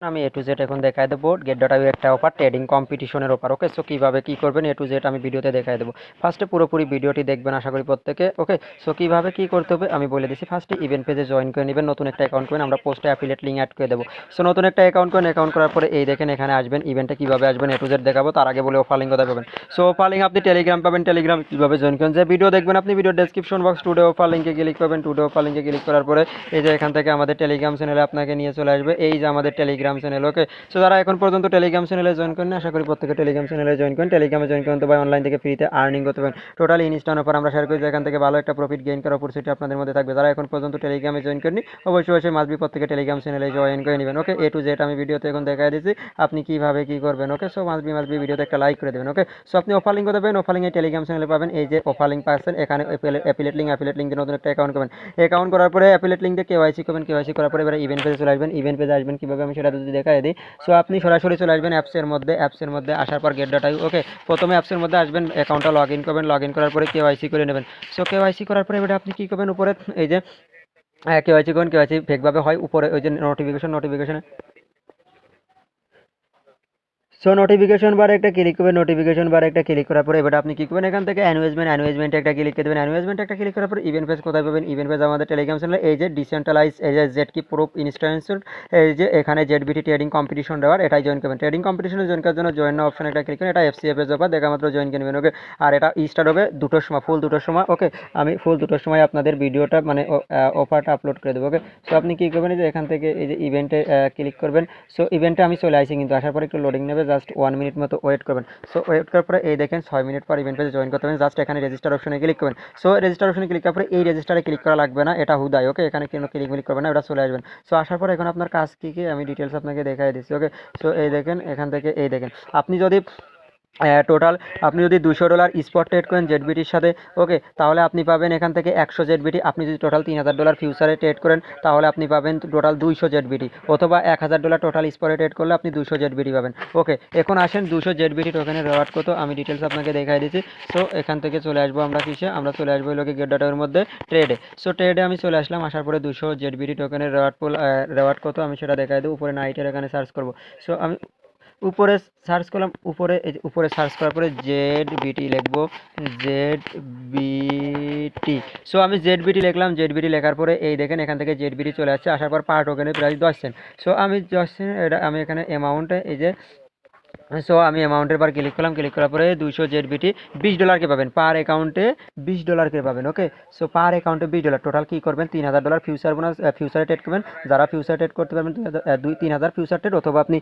আমি এ to Z এখন দেখায় দেবো গেট.ইউ একটা অফার ট্রেডিং কম্পিটিশনের ওপর। ওকে, সো কীভাবে কী করবেন এ টু জেড আমি ভিডিওতে দেখায় দেবো। ফার্স্টে পুরোপুরি ভিডিওটি দেখবেন আশা করি প্রত্যেকে। ওকে, সো কীভাবে কী করতে হবে আমি বলে দিচ্ছি। ফার্স্টে ইভেন্ট পেজে জয়েন করে নেবেন, নতুন একটা অ্যাকাউন্ট করেন, আমরা পোস্টে অ্যাফিলিয়েট লিঙ্ক অ্যাড করে দেবো। সো নতুন একটা অ্যাকাউন্ট করেন, অ্যাকাউন্ট করার পরে এই দেখেন এখানে আসবেন, ইভেন্টে কীভাবে আসবেন এ টু জেড দেখাবো। তার আগে বলে অফার লিঙ্ক কোথায় পাবেন। সো অফার লিঙ্ক আপনি টেলিগ্রাম পাবেন, টেলিগ্রাম কীভাবে জয়েন করেন, যে ভিডিও দেখবেন আপনি video description box today offer লিঙ্কে ক্লিক করবেন। টুডে অফার লিঙ্কে ক্লিক করার পরে এই যে এখান থেকে আমাদের টেলিগ্রাম চ্যানেলে আপনাকে নিয়ে চলে আসবে, এই যে আমাদের টেলিগ্রাম চ্যানেল। ওকে, সো যারা এখন পর্যন্ত টেলিগ্রাম চ্যানেলে জয়েন করেন আশা করি প্রত্যেকে টেলিগ্রাম চ্যানেলে জয়েন করেন। টেলিগ্রামে জয়েন করেন তো ভাই অনলাইন থেকে ফ্রিতে আর্নিং করতে পারেন। টোটালি ইনস্ট্যান্ট অফার আমরা শেয়ার করি, যেখান থেকে ভালো একটা প্রফিট গেইন করার অপরচুনিটি আপনাদের মধ্যে থাকবে। যারা এখন পর্যন্ত টেলিগ্রামে জয়েন করেনি অবশ্যই মাসবি প্রত্যেকে টেলিগ্রাম চ্যানেলে জয়েন করে নেবেন। ওকে, এ টু জেড আমি ভিডিওতে এখন দেখাই দিচ্ছি আপনি কিভাবে কি করবেন। ওকে, সো মাসবি ভিডিওতে একটা লাইক করে দেবেন। ওকে, সো আপনি অফার লিঙ্ক কোথায় পাবেন, অফার লিঙ্ক টেলিগ্রাম চ্যানেলে পাবেন। এই যে অফার লিঙ্ক পাচ্ছেন এখানে অ্যাফিলিয়েট লিঙ্ক দিয়ে নতুন একটা অ্যাকাউন্ট করবেন। অ্যাকাউন্ট করার পরে অ্যাফিলিয়েট লিঙ্ক দিয়ে কেওয়াইসি করবেন, কেওয়াইসি করার পরে এবার ইভেন্ট পেজে চলে আসবেন। ইভেন্ট পেজে আসবেন কীভাবে আমি সেটা যদি দেখাই দিই। সো আপনি সরাসরি চলে আসবেন অ্যাপসের মধ্যে। অ্যাপসের মধ্যে আসার পর গেট.ইউ। ওকে, প্রথমে অ্যাপসের মধ্যে আসবেন, অ্যাকাউন্টটা লগ ইন করবেন, লগ ইন করার পরে কেওয়াইসি করে নেবেন। সো কেওয়াইসি করার পরে এবার আপনি কী করবেন, উপরে এই যে কেওয়াইসি করুন, কেওয়াইসি ফেকভাবে হয় উপরে ওই যে নোটিফিকেশন। সো নোটিফিকেশন বারে একটা ক্লিক করবেন, নোটিফিকেশন বারে একটা ক্লিক করার পরে এবার আপনি কী করবেন, এখান থেকে অ্যানুয়েজমেন্ট একটা ক্লিক করে দেবেন। অ্যানুয়েজমেন্ট একটা ক্লিক করার পর ইভেন্ট পেজ কোথায় পাবেন, ইভেন্ট পেজ আমাদের টেলিগ্রাম চ্যানেলে এই যে ডিসেন্ট্রালাইজ এই যে জেড কি প্রুফ ইনস্ট্যান্ট, এই যে এখানে জেডবিটি ট্রেডিং কম্পিটিশন দেওয়ার, এটাই জয়েন করবেন। ট্রেডিং কম্পিটিশনে জয়েন করার জন্য জয়েন অপশন একটা ক্লিক করেন, এটা এফসিএফ এর অফার দেখা মাত্র জয়েন করে নেবেন। ওকে, আর এটা স্টার্ট হবে 2টোর সময়, ফুল 2টোর সময়। ওকে, আমি ফুল 2টোর সময় আপনাদের ভিডিওটা মানে অফারটা আপলোড করে দেবো। ওকে, সো আপনি কী করবেন, এই যে এখান থেকে এই যে ইভেন্টে ক্লিক করবেন। সো ইভেন্টে আমি চলে আসি, কিন্তু আসার পরে একটু লোডিং নেবে, জাস্ট 1 মিনিট মতো ওয়েট করবেন। সো ওয়েট করার পরে এই দেখেন 6 মিনিট পর ইভেন্ট পেজে জয়েন করতে হবে, জাস্ট এখানে রেজিস্টার অপশনে ক্লিক করবেন। সো রেজিস্টার অপশনে ক্লিক করার পরে এই রেজিস্টারে ক্লিক করা লাগবে না, এটা হুদাই। ওকে, এখানে কোনো ক্লিক করবেন না, এটা চলে আসবেন। সো আসার পরে এখন আপনার কাজ কী কী আমি ডিটেলস আপনাকে দেখাই দিচ্ছি। ওকে, সো এই দেখেন এখান থেকে এই দেখেন আপনি যদি টোটাল আপনি যদি $200 স্পট ট্রেড করেন জেডবিটির সাথে, ওকে, তাহলে আপনি পাবেন এখান থেকে 100 জেডবিটি। আপনি যদি টোটাল $3000 ফিউচারে ট্রেড করেন তাহলে আপনি পাবেন টোটাল 200 জেডবিটি, অথবা $1000 টোটাল স্পটে ট্রেড করলে আপনি 200 জেডবিটি পাবেন। ওকে, এখন আসেন 200 জেডবিটি টোকেনের রেওয়ার্ড কত আমি ডিটেলস আপনাকে দেখাই দিচ্ছি। সো এখান থেকে চলে আসবো আমরা কিসে, আমরা চলে আসবো লোকে গেট.ইউর মধ্যে ট্রেডে। সো ট্রেডে আমি চলে আসলাম, আসার পরে 200 জেডবিটি টোকেনের রেওয়ার্ড কত আমি সেটা দেখাই দেবো। উপরে নাইটের এখানে সার্চ করবো। সো আমি উপরে সার্চ করলাম, উপরে এই যে উপরে সার্চ করার পরে জেডবিটি লিখবো, জেডবিটি। সো আমি জেডবিটি লিখলাম, জেডবিটি লেখার পরে এই দেখেন এখান থেকে জেডবিটি চলে আসছে। আসার পর পার টোকেনের প্রাইস 10 সেন্ট। সো আমি 10 সেন্ট এটা আমি এখানে অ্যামাউন্টে এই যে, সো আমি অ্যামাউন্টের পর ক্লিক করলাম, ক্লিক করার পরে 200 জেডবিটি $20 পাবেন, পার অ্যাকাউন্টে $20 পাবেন। ওকে, সো পার অ্যাকাউন্টে $20 টোটাল কী করবেন, $3000 ফিউচার বোনাস ফিউচারে ট্রেড করবেন। যারা ফিউচার ট্রেড করতে পারবেন 3000 ফিউচার ট্রেড, অথবা আপনি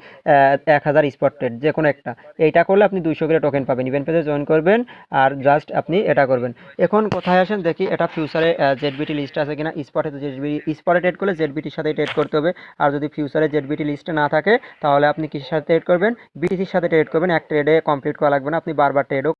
1000 স্পট ট্রেড, যে কোনো একটা। এইটা করলে আপনি 200 করে টোকেন পাবেন। ইভেন্ট পেজে জয়েন করবেন আর জাস্ট আপনি এটা করবেন। এখন কোথায় আসেন দেখি, এটা ফিউচারে জেডবিটি লিস্ট আছে কিনা। স্পটে তো স্পটে ট্রেড করলে জেডবিটির সাথেই ট্রেড করতে হবে। আর যদি ফিউচারে জেডবিটি লিস্টে না থাকে তাহলে আপনি কিসের সাথে ট্রেড করবেন, বিটিসির সাথে ট্রেড করবেন। এক ট্রেডে কমপ্লিট করা লাগবে না, আপনি বারবার ট্রেডও